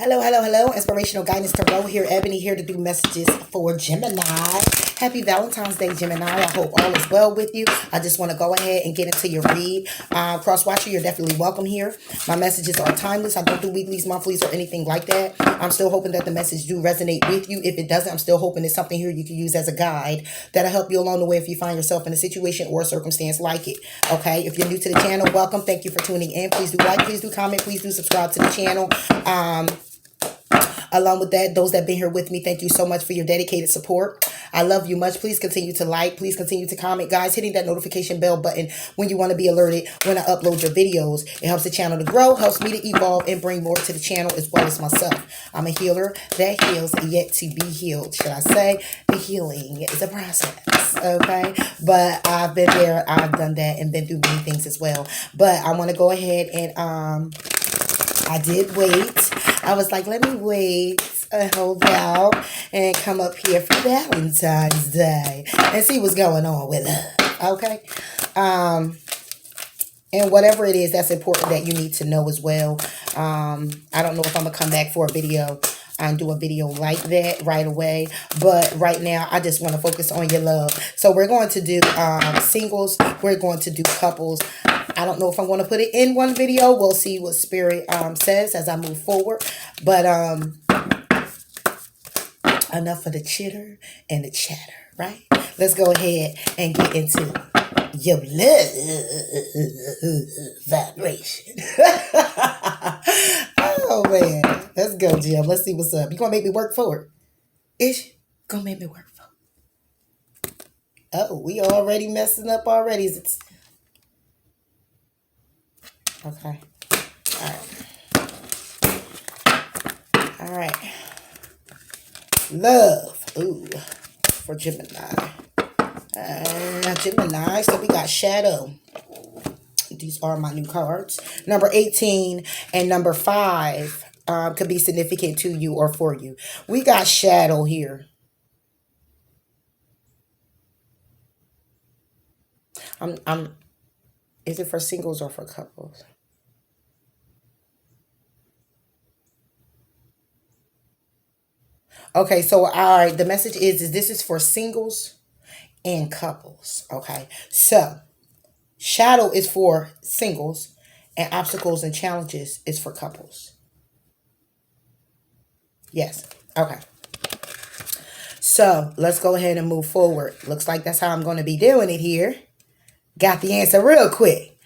Hello, hello, hello. Inspirational guidance tarot here. Ebony here to do messages for Gemini. Happy Valentine's Day, Gemini. I hope all is well with you. I just want to go ahead and get into your read. Cross-watcher, you're definitely welcome here. My messages are timeless. I don't do weeklies, monthlies, or anything like that. I'm still hoping that the message do resonate with you. If it doesn't, I'm still hoping it's something here you can use as a guide that'll help you along the way if you find yourself in a situation or a circumstance like it. Okay, if you're new to the channel, welcome. Thank you for tuning in. Please do like, please do comment, please do subscribe to the channel. Along with that, those that have been here with me, thank you so much for your dedicated support. I love you much. Please continue to like. Please continue to comment. Guys, hitting that notification bell button when you want to be alerted when I upload your videos. It helps the channel to grow, helps me to evolve, and bring more to the channel as well as myself. I'm a healer that heals yet to be healed. Should I say the healing is a process, okay? But I've been there, I've done that, and been through many things as well. But I want to go ahead and I did wait. I was like, let me wait a whole while and come up here for Valentine's Day and see what's going on with love, okay? And whatever it is that's important that you need to know as well. I don't know if I'm going to come back for a video and do a video like that right away. But right now, I just want to focus on your love. So we're going to do singles. We're going to do couples. I don't know if I'm going to put it in one video. We'll see what Spirit says as I move forward. But enough of the chitter and the chatter, right? Let's go ahead and get into your love vibration. Oh, man. Let's go, Jim. Let's see what's up. You going to make me work for it? Ish? Going to make me work for it. Oh, we already messing up already. Okay. All right. All right. Love. Ooh. For Gemini. Gemini. So we got Shadow. These are my new cards. Number 18 and number 5 could be significant to you or for you. We got Shadow here. Is it for singles or for couples? Okay, so all right, the message is this is for singles and couples. Okay, so Shadow is for singles and obstacles and challenges is for couples. Yes. Okay. So let's go ahead and move forward. Looks like that's how I'm going to be doing it here. Got the answer real quick.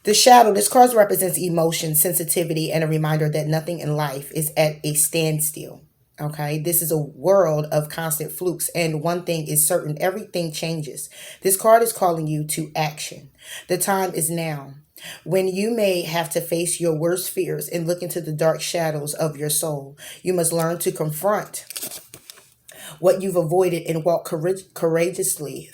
The Shadow, this card represents emotion, sensitivity, and a reminder that nothing in life is at a standstill. Okay, this is a world of constant flukes, and one thing is certain, everything changes. This card is calling you to action. The time is now, when you may have to face your worst fears and look into the dark shadows of your soul. You must learn to confront what you've avoided and walk courageously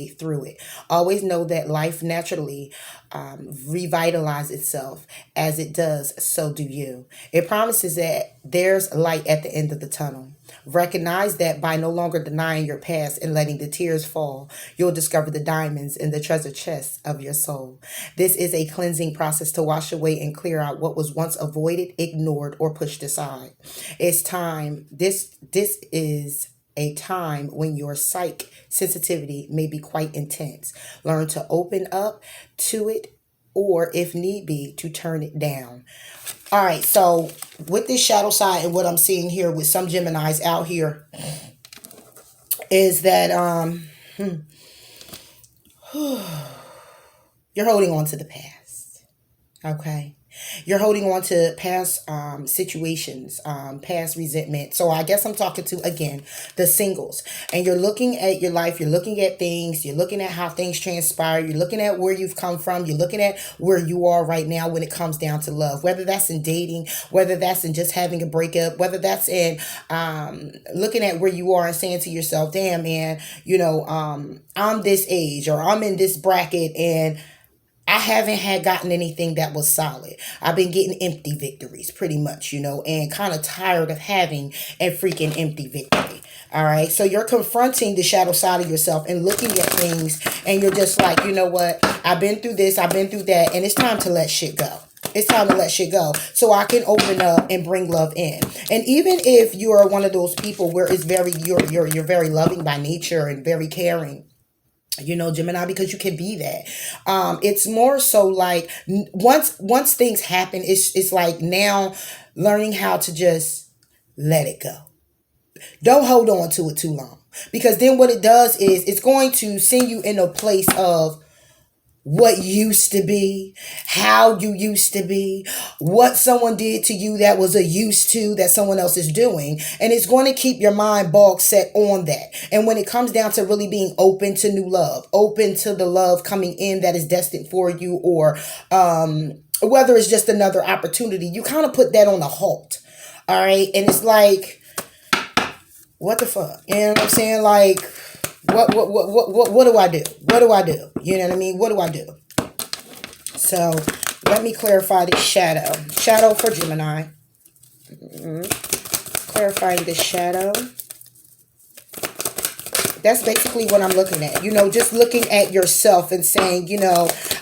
through it. Always know that life naturally revitalizes itself. As it does, so do you. It promises that there's light at the end of the tunnel. Recognize that by no longer denying your past and letting the tears fall, you'll discover the diamonds in the treasure chest of your soul. This is a cleansing process to wash away and clear out what was once avoided, ignored, or pushed aside. It's time. This is a time when your psych sensitivity may be quite intense. Learn to open up to it, or if need be, to turn it down. All right, so with this shadow side and what I'm seeing here with some Geminis out here is that you're holding on to the past. Okay. You're holding on to past situations, past resentment. So I guess I'm talking to, again, the singles. And you're looking at your life. You're looking at things. You're looking at how things transpire. You're looking at where you've come from. You're looking at where you are right now when it comes down to love. Whether that's in dating, whether that's in just having a breakup, whether that's in looking at where you are and saying to yourself, damn, man, you know, I'm this age or I'm in this bracket and I haven't gotten anything that was solid. I've been getting empty victories pretty much, you know, and kind of tired of having a freaking empty victory. All right. So you're confronting the shadow side of yourself and looking at things and you're just like, you know what? I've been through this. I've been through that. And it's time to let shit go. It's time to let shit go so I can open up and bring love in. And even if you are one of those people where it's very you're very loving by nature and very caring, Gemini, because you can be that. It's more so like once things happen, it's like now learning how to just let it go. Don't hold on to it too long, because then what it does is it's going to send you in a place of what used to be, how you used to be, what someone did to you that was a used to that someone else is doing. And it's going to keep your mind bog set on that. And when it comes down to really being open to new love, open to the love coming in that is destined for you, or whether it's just another opportunity, you kind of put that on a halt. All right. And it's like, what the fuck? You know what I'm saying? Like, what do I do? What do I do? You know what I mean? What do I do? So let me clarify this shadow. Shadow for Gemini. Clarifying this shadow. That's basically what I'm looking at. Just looking at yourself and saying,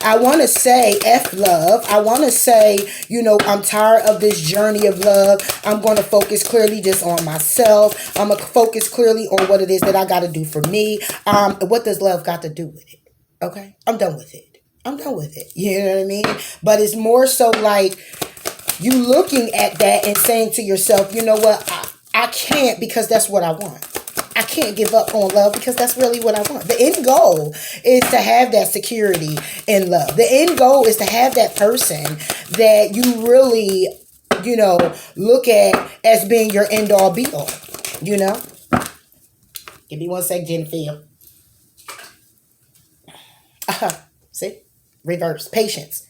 I want to say F love. I want to say, I'm tired of this journey of love. I'm going to focus clearly just on myself. I'm going to focus clearly on what it is that I got to do for me. What does love got to do with it? Okay. I'm done with it. I'm done with it. You know what I mean? But it's more so like you looking at that and saying to yourself, you know what? I can't, because that's what I want. I can't give up on love because that's really what I want. The end goal is to have that security in love. The end goal is to have that person that you really, look at as being your end all be all, Give me one sec, Jennifer. See? Reverse. Patience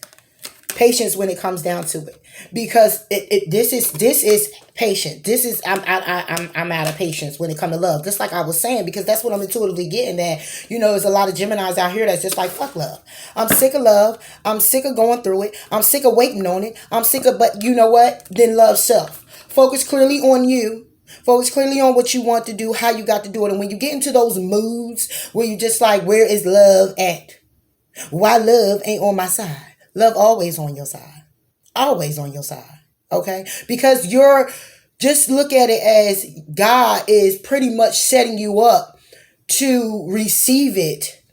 when it comes down to it, because this is patient. This is I'm out of patience when it comes to love. Just like I was saying, because that's what I'm intuitively getting at. There's a lot of Geminis out here that's just like, fuck love. I'm sick of love. I'm sick of going through it. I'm sick of waiting on it. I'm sick of, but you know what? Then love self. Focus clearly on you. Focus clearly on what you want to do, how you got to do it. And when you get into those moods where you just like, where is love at? Why love ain't on my side? Love always on your side. Always on your side. Okay? Because just look at it as God is pretty much setting you up to receive it.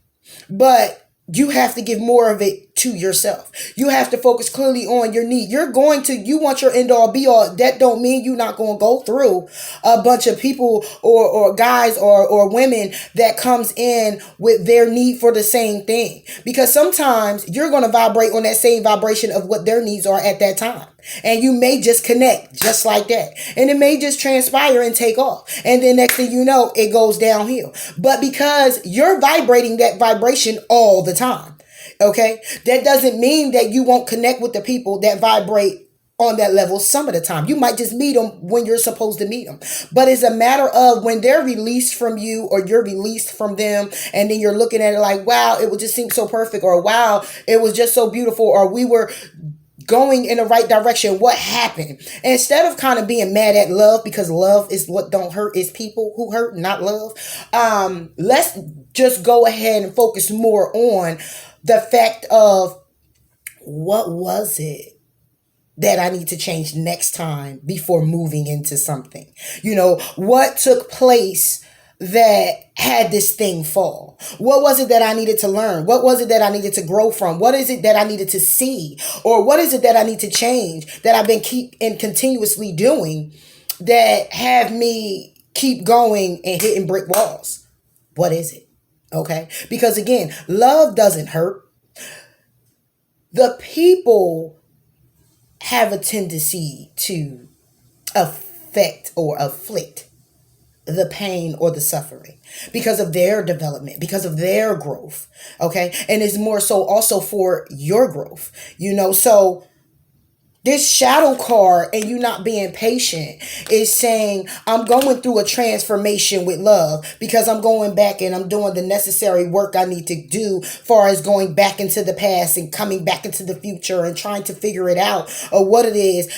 But you have to give more of it to yourself. You have to focus clearly on your need. You want your end all be all. That don't mean you're not going to go through a bunch of people or guys or women that comes in with their need for the same thing. Because sometimes you're going to vibrate on that same vibration of what their needs are at that time. And you may just connect just like that. And it may just transpire and take off. And then next thing you know, it goes downhill. But because you're vibrating that vibration all the time, okay, that doesn't mean that you won't connect with the people that vibrate on that level some of the time. You might just meet them when you're supposed to meet them. But it's a matter of when they're released from you or you're released from them, and then you're looking at it like, wow, it would just seem so perfect, or wow, it was just so beautiful, or we were going in the right direction. What happened? And instead of kind of being mad at love, because love is what don't hurt, is people who hurt, not love. Let's just go ahead and focus more on the fact of what was it that I need to change next time before moving into something. What took place that had this thing fall? What was it that I needed to learn? What was it that I needed to grow from? What is it that I needed to see? Or what is it that I need to change that I've been continuously doing that have me keep going and hitting brick walls? What is it? Okay? Because again, love doesn't hurt. The people have a tendency to affect or afflict the pain or the suffering because of their development, because of their growth. Okay. And it's more so also for your growth, so this shadow card and you not being patient is saying, I'm going through a transformation with love because I'm going back and I'm doing the necessary work I need to do as far as going back into the past and coming back into the future and trying to figure it out, or what it is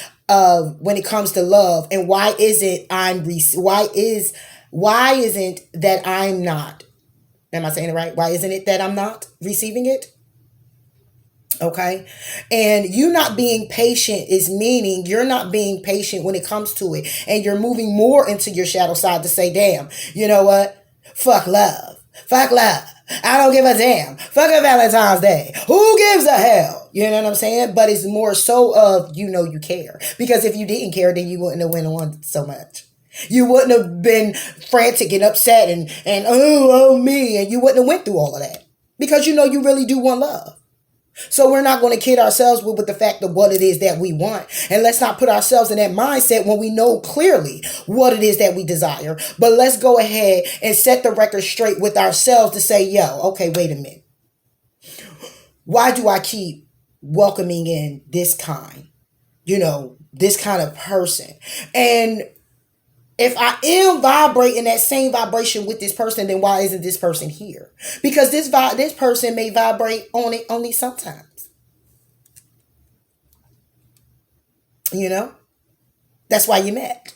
when it comes to love. And why isn't that I'm not, am I saying it right? Why isn't it that I'm not receiving it? Okay. And you not being patient is meaning you're not being patient when it comes to it. And you're moving more into your shadow side to say, damn, you know what? Fuck love. Fuck love. I don't give a damn. Fuck a Valentine's Day. Who gives a hell? You know what I'm saying? But it's more so of, you know, you care. Because if you didn't care, then you wouldn't have went on so much. You wouldn't have been frantic and upset and oh me. And you wouldn't have went through all of that. Because you know you really do want love. So we're not going to kid ourselves with the fact of what it is that we want. And let's not put ourselves in that mindset when we know clearly what it is that we desire. But let's go ahead and set the record straight with ourselves to say, yo, okay, wait a minute. Why do I keep welcoming in this kind, this kind of person? And if I am vibrating that same vibration with this person, then why isn't this person here? Because this person may vibrate on it only sometimes. You know? That's why you met.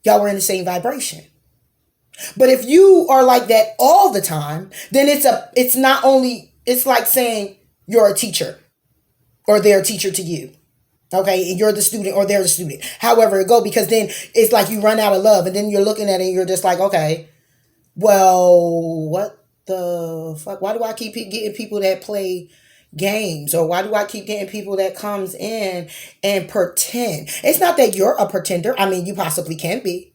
Y'all were in the same vibration. But if you are like that all the time, then it's like saying you're a teacher or they're a teacher to you. Okay, and you're the student or they're the student. However it go, because then it's like you run out of love and then you're looking at it and you're just like, okay, well, what the fuck? Why do I keep getting people that play games? Or why do I keep getting people that comes in and pretend? It's not that you're a pretender. I mean, you possibly can be.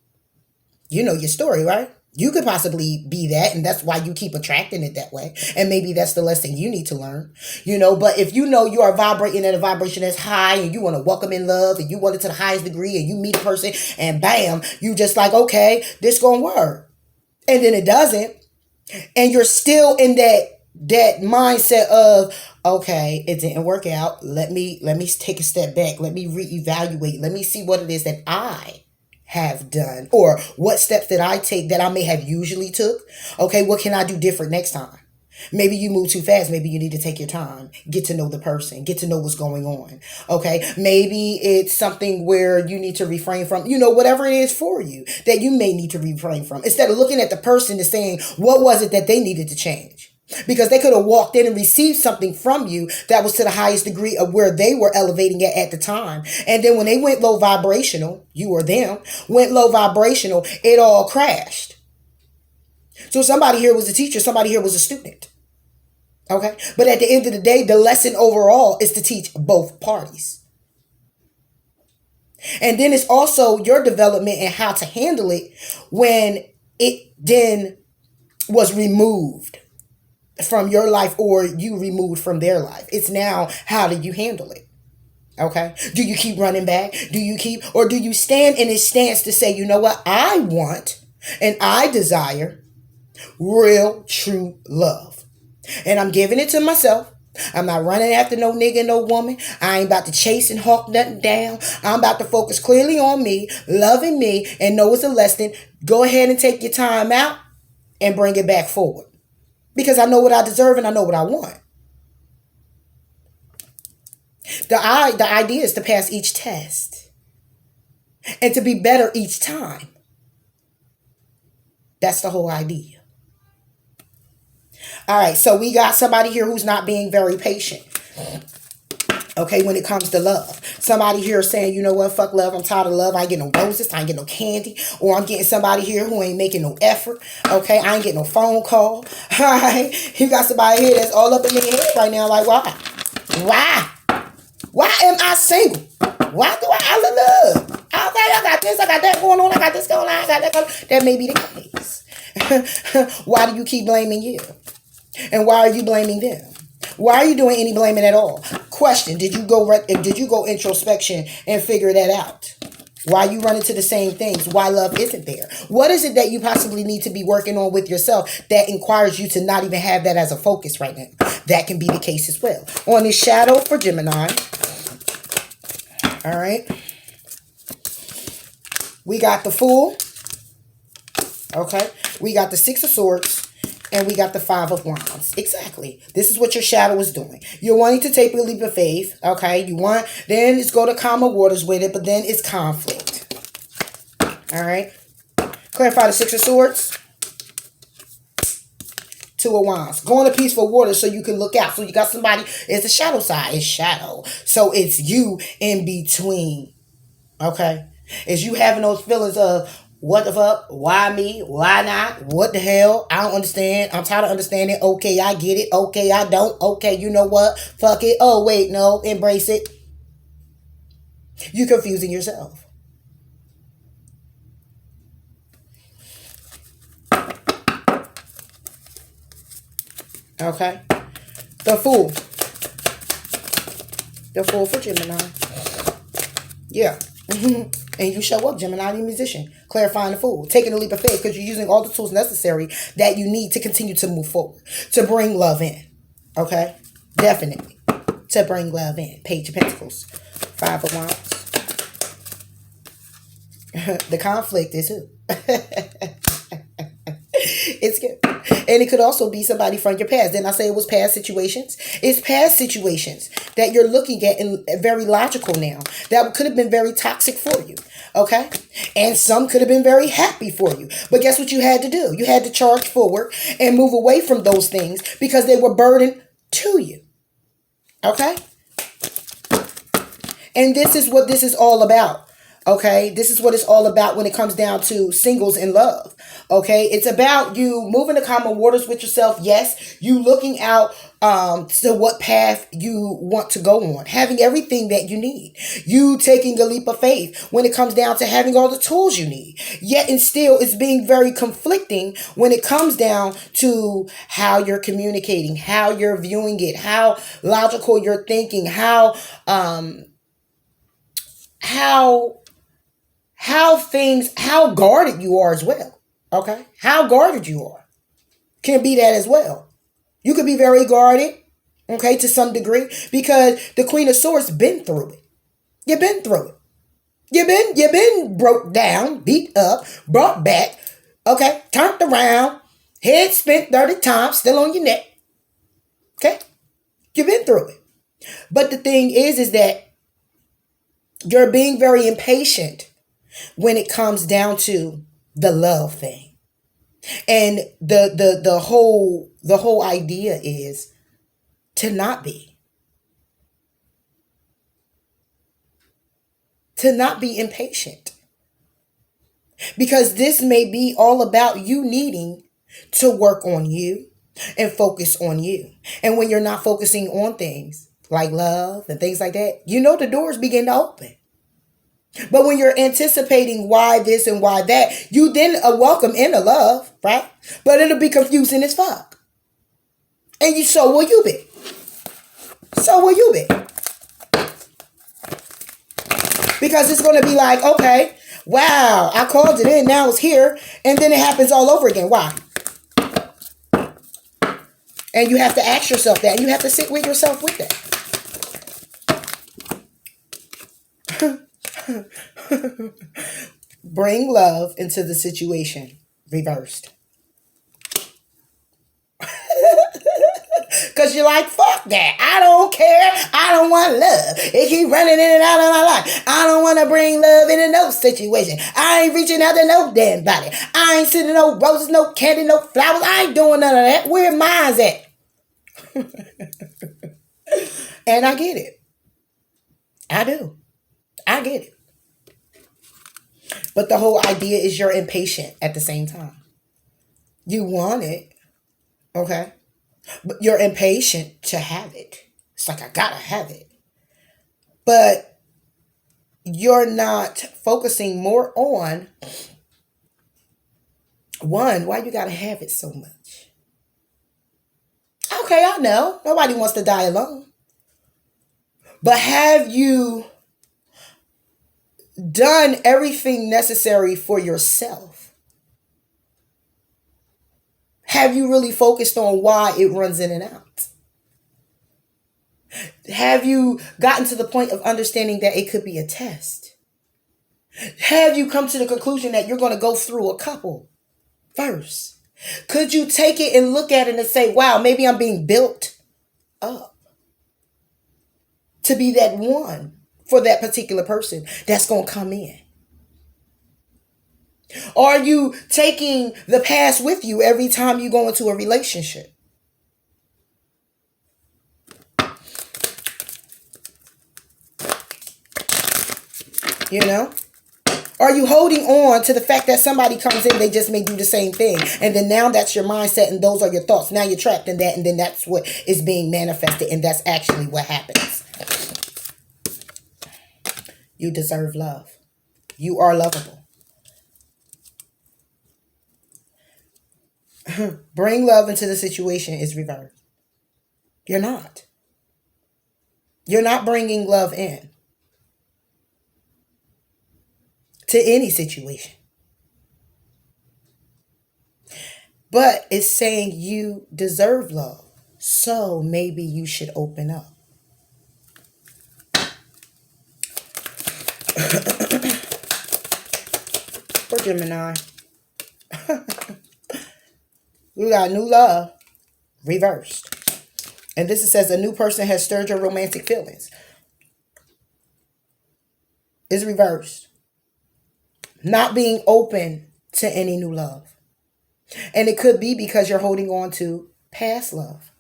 You know your story, right? You could possibly be that, and that's why you keep attracting it that way. And maybe that's the lesson you need to learn, But if you know you are vibrating at a vibration that's high and you want to welcome in love and you want it to the highest degree and you meet a person and bam, you just like, okay, this gonna work. And then it doesn't. And you're still in that mindset of, okay, it didn't work out. Let me take a step back. Let me reevaluate. Let me see what it is that I have done or what steps that I take that I may have usually took. Okay, what can I do different next time? Maybe you move too fast. Maybe you need to take your time, get to know the person, get to know what's going on. Okay, maybe it's something where you need to refrain from, whatever it is for you that you may need to refrain from. Instead of looking at the person and saying, what was it that they needed to change? Because they could have walked in and received something from you that was to the highest degree of where they were elevating at the time. And then when they went low vibrational, you or them went low vibrational, it all crashed. So somebody here was a teacher, somebody here was a student. Okay? But at the end of the day, the lesson overall is to teach both parties. And then it's also your development and how to handle it when it then was removed from your life or you removed from their life. It's now, how do you handle it? Okay. Do you keep running back? Or do you stand in his stance to say, you know what? I want and I desire real, true love. And I'm giving it to myself. I'm not running after no nigga, no woman. I ain't about to chase and hawk nothing down. I'm about to focus clearly on me, loving me, and know it's a lesson. Go ahead and take your time out and bring it back forward. Because I know what I deserve and I know what I want. The idea is to pass each test and to be better each time. That's the whole idea. All right, so we got somebody here who's not being very patient. Okay, when it comes to love. Somebody here saying, you know what, fuck love, I'm tired of love. I ain't getting no roses, I ain't getting no candy. Or I'm getting somebody here who ain't making no effort. Okay, I ain't getting no phone call. All right, you got somebody here that's all up in your head right now like, why? Why am I single? Why do I love? Okay, I got this, I got that going on, I got this going on, I got that going on. That may be the case. Why do you keep blaming you? And why are you blaming them? Why are you doing any blaming at all? Question, did you go introspection and figure that out? Why you run into the same things? Why love isn't there? What is it that you possibly need to be working on with yourself that inquires you to not even have that as a focus right now? That can be the case as well. On this shadow for Gemini. All right. We got the Fool. Okay. We got the Six of Swords. And we got the Five of Wands. Exactly. This is what your shadow is doing. You're wanting to take a leap of faith. Okay. Then it's go to calmer waters with it. But then it's conflict. All right. Clarify the Six of Swords. Two of Wands. Go on a peaceful water so you can look out. So you got somebody, it's a shadow side. It's shadow. So it's you in between. Okay? It's you having those feelings of what the fuck? Why me? Why not? What the hell? I don't understand. I'm tired of understanding. Okay, I get it. Okay, I don't. Okay, you know what? Fuck it. Oh, wait, no. Embrace it. You're confusing yourself. Okay? The Fool. The Fool for Gemini. Yeah. And you show up, Gemini, the musician. Clarifying the Fool. Taking a leap of faith because you're using all the tools necessary that you need to continue to move forward. To bring love in. Okay? Definitely. To bring love in. Page of Pentacles. Five of Wands. The conflict is who? It's good. And it could also be somebody from your past. Didn't I say it was past situations? It's past situations that you're looking at and very logical now. That could have been very toxic for you. Okay? And some could have been very happy for you. But guess what you had to do? You had to charge forward and move away from those things because they were burden to you. Okay? And this is what this is all about. Okay, this is what it's all about when it comes down to singles in love. Okay, it's about you moving the common waters with yourself. Yes, you looking out to what path you want to go on, having everything that you need. You taking a leap of faith when it comes down to having all the tools you need. Yet and still, it's being very conflicting when it comes down to how you're communicating, how you're viewing it, how logical you're thinking, how how guarded you are as well. Okay? How guarded you are can be that as well. You could be very guarded, okay, to some degree, because the Queen of Swords been through it. You've been through it. You've been broke down, beat up, brought back, okay, turned around, head spent 30 times, still on your neck. Okay? You've been through it. But the thing is that you're being very impatient when it comes down to the love thing. And the whole idea is to not be impatient, because this may be all about you needing to work on you and focus on you. And when you're not focusing on things like love and things like that, the doors begin to open. But when you're anticipating why this and why that, you then welcome in the love, right? But it'll be confusing as fuck. And so will you be. So will you be. Because it's going to be like, okay, wow, I called it in, now it's here. And then it happens all over again. Why? And you have to ask yourself that. And you have to sit with yourself with that. Bring love into the situation. Reversed. Because you're like, fuck that. I don't care. I don't want love. It keep running in and out of my life. I don't want to bring love into no situation. I ain't reaching out to no damn body. I ain't sending no roses, no candy, no flowers. I ain't doing none of that. Where mine's at? And I get it. I do. I get it. But the whole idea is you're impatient at the same time. You want it, okay? But you're impatient to have it. It's like, I gotta have it. But you're not focusing more on, one, why you gotta have it so much? Okay, I know. Nobody wants to die alone. But have you done everything necessary for yourself? Have you really focused on why it runs in and out? Have you gotten to the point of understanding that it could be a test? Have you come to the conclusion that you're going to go through a couple first? Could you take it and look at it and say, wow, maybe I'm being built up to be that one for that particular person that's going to come in? Are you taking the past with you every time you go into a relationship? You know? Are you holding on to the fact that somebody comes in, they just may do the same thing? And then now that's your mindset and those are your thoughts. Now you're trapped in that, and then that's what is being manifested, and that's actually what happens. You deserve love. You are lovable. Bring love into the situation is reversed. You're not. You're not bringing love in to any situation. But it's saying you deserve love. So maybe you should open up. For Gemini, we got new love reversed. And this says a new person has stirred your romantic feelings. It's reversed. Not being open to any new love. And it could be because you're holding on to past love.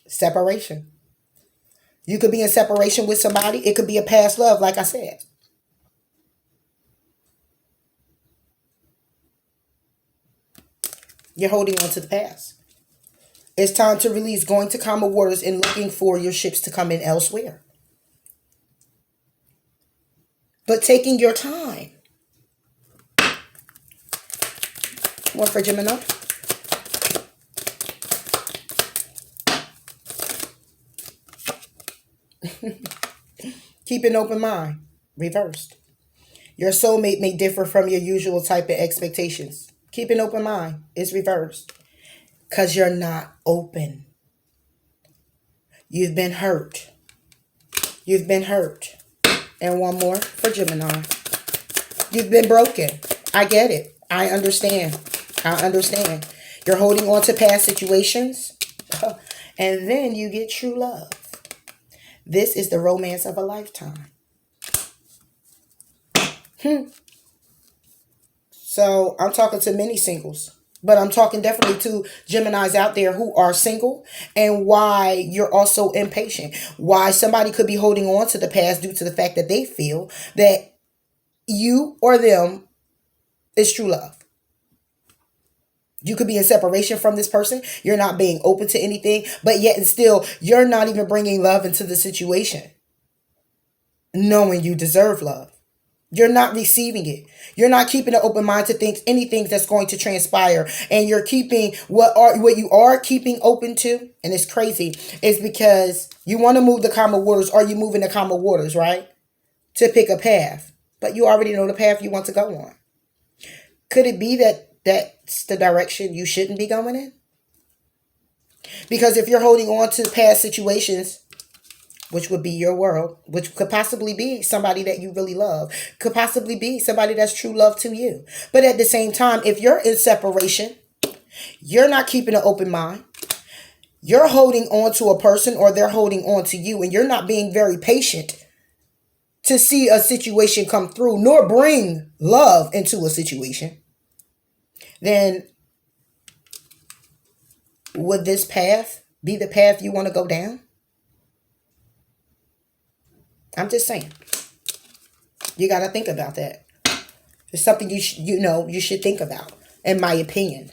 Separation. You could be in separation with somebody. It could be a past love, like I said. You're holding on to the past. It's time to release, going to calmer waters and looking for your ships to come in elsewhere. But taking your time. One for Gemini. Keep an open mind. Reversed. Your soulmate may differ from your usual type of expectations. Keep an open mind. It's reversed. Because you're not open. You've been hurt. You've been hurt. And one more for Gemini. You've been broken. I get it. I understand. I understand. You're holding on to past situations. And then you get true love. This is the romance of a lifetime. So I'm talking to many singles. But I'm talking definitely to Geminis out there who are single, and why you're also impatient. Why somebody could be holding on to the past due to the fact that they feel that you or them is true love. You could be in separation from this person. You're not being open to anything, but yet and still you're not even bringing love into the situation, knowing you deserve love. You're not receiving it. You're not keeping an open mind to things, anything that's going to transpire. And you're keeping what you are keeping open to, and it's crazy, is because you want to move the calmer waters, or you moving the calmer waters, right? To pick a path. But you already know the path you want to go on. Could it be that that's the direction you shouldn't be going in? Because if you're holding on to past situations, which would be your world, which could possibly be somebody that you really love, could possibly be somebody that's true love to you. But at the same time, if you're in separation, you're not keeping an open mind. You're holding on to a person, or they're holding on to you, and you're not being very patient to see a situation come through, nor bring love into a situation. Then would this path be the path you want to go down? I'm just saying. You got to think about that. It's something you should think about, in my opinion.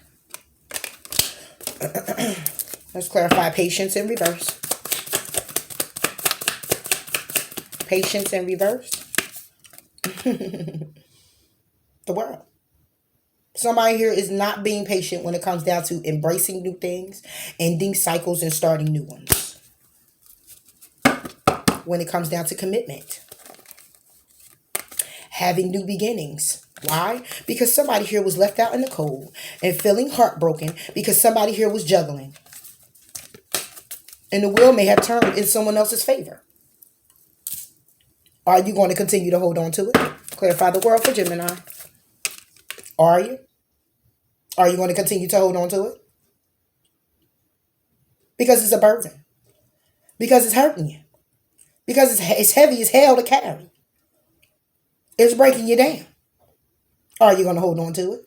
Let's clarify patience in reverse. Patience in reverse. The world. Somebody here is not being patient when it comes down to embracing new things, ending cycles, and starting new ones. When it comes down to commitment, having new beginnings. Why? Because somebody here was left out in the cold and feeling heartbroken because somebody here was juggling. And the wheel may have turned in someone else's favor. Are you going to continue to hold on to it? Clarify the world for Gemini. Are you? Are you going to continue to hold on to it? Because it's a burden. Because it's hurting you. because it's heavy as hell to carry. It's breaking you down. Are you going to hold on to it?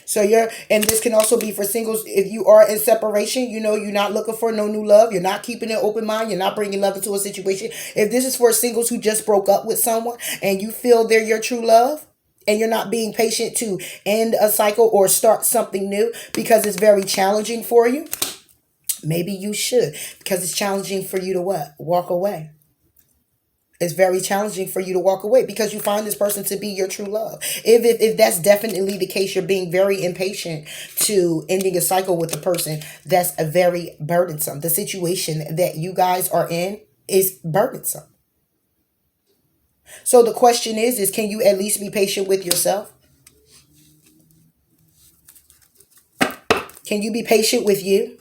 So and this can also be for singles. If you are in separation, you're not looking for no new love. You're not keeping an open mind. You're not bringing love into a situation. If this is for singles who just broke up with someone and you feel they're your true love, and you're not being patient to end a cycle or start something new because it's very challenging for you, maybe you should, because it's challenging for you to what? Walk away. It's very challenging for you to walk away because you find this person to be your true love. If that's definitely the case, you're being very impatient to ending a cycle with a person that's a very burdensome. The situation that you guys are in is burdensome. So the question is can you at least be patient with yourself? Can you be patient with you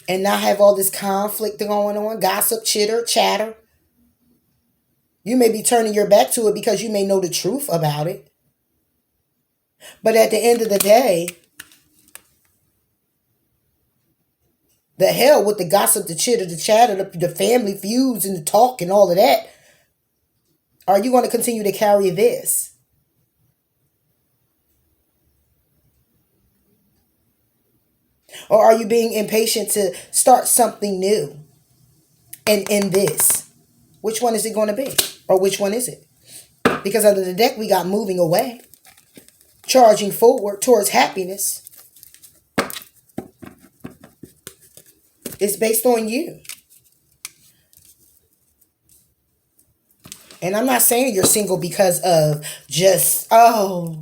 and not have all this conflict going on, gossip, chitter, chatter? You may be turning your back to it because you may know the truth about it. But at the end of the day, the hell with the gossip, the chitter, the chatter, the family feuds and the talk and all of that. Are you going to continue to carry this? Or are you being impatient to start something new and end this? Which one is it going to be? Or which one is it? Because under the deck, we got moving away, charging forward towards happiness. It's based on you. And I'm not saying you're single because of just, God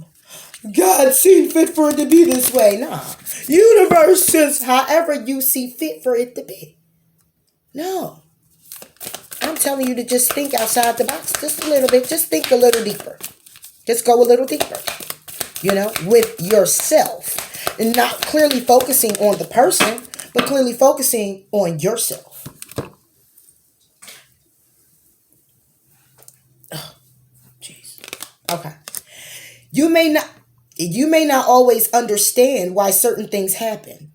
seen fit for it to be this way. Nah. Universe says however you see fit for it to be. No. I'm telling you to just think outside the box just a little bit. Just think a little deeper. Just go a little deeper. With yourself. And not clearly focusing on the person, but clearly focusing on yourself. Oh, jeez. Okay. You may not always understand why certain things happen.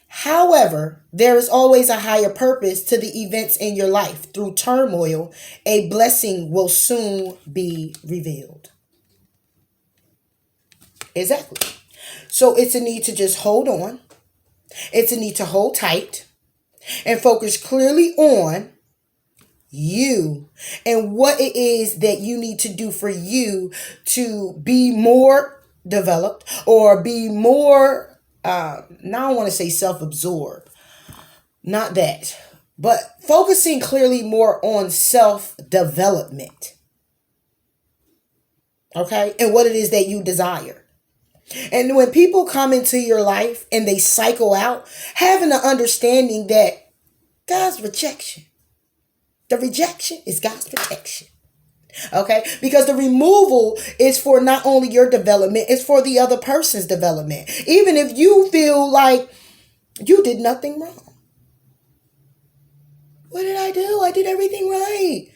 However, there is always a higher purpose to the events in your life. Through turmoil, a blessing will soon be revealed. Exactly. So it's a need to just hold on. It's a need to hold tight and focus clearly on you and what it is that you need to do for you to be more developed or be more now I want to say self-absorbed, not that, but focusing clearly more on self-development, okay, and what it is that you desire. And when people come into your life and they cycle out, having an understanding that God's rejection, the rejection is God's protection. Okay, because the removal is for not only your development, it's for the other person's development. Even if you feel like you did nothing wrong. What did I do? I did everything right.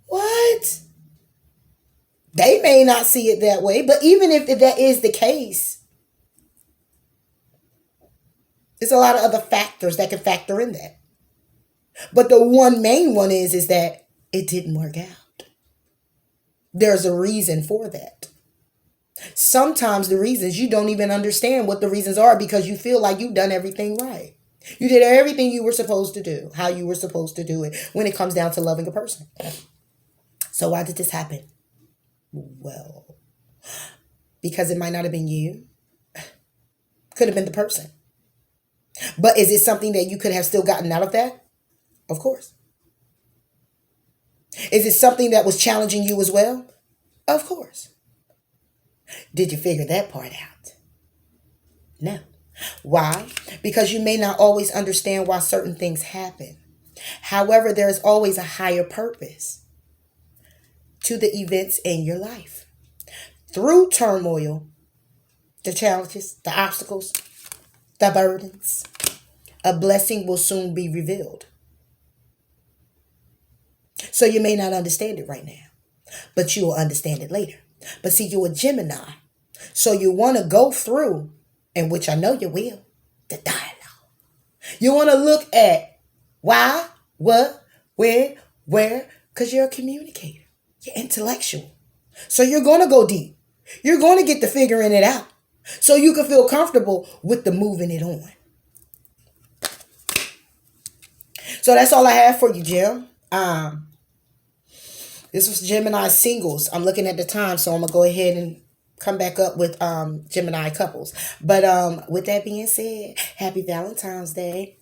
What? They may not see it that way, but even if that is the case, there's a lot of other factors that can factor in that. But the one main one is that it didn't work out. There's a reason for that. Sometimes the reasons you don't even understand what the reasons are because you feel like you've done everything right. You did everything you were supposed to do, how you were supposed to do it when it comes down to loving a person. So why did this happen? Well, because it might not have been you. Could have been the person. But is it something that you could have still gotten out of that? Of course. Is it something that was challenging you as well? Of course. Did you figure that part out? No. Why? Because you may not always understand why certain things happen. However, there's always a higher purpose to the events in your life. Through turmoil, the challenges, the obstacles, the burdens, a blessing will soon be revealed. So you may not understand it right now, but you will understand it later. But see, you're a Gemini, so you want to go through, and which I know you will, the dialogue. You want to look at why, what, when, where, because you're a communicator. You're intellectual. So you're going to go deep. You're going to get to figuring it out. So you can feel comfortable with the moving it on. So that's all I have for you, Jim. This was Gemini Singles. I'm looking at the time, so I'm going to go ahead and come back up with Gemini couples. But with that being said, happy Valentine's Day.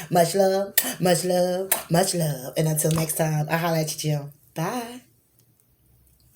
Much love, much love, much love. And until next time, I'll holler at you, Jim. Bye.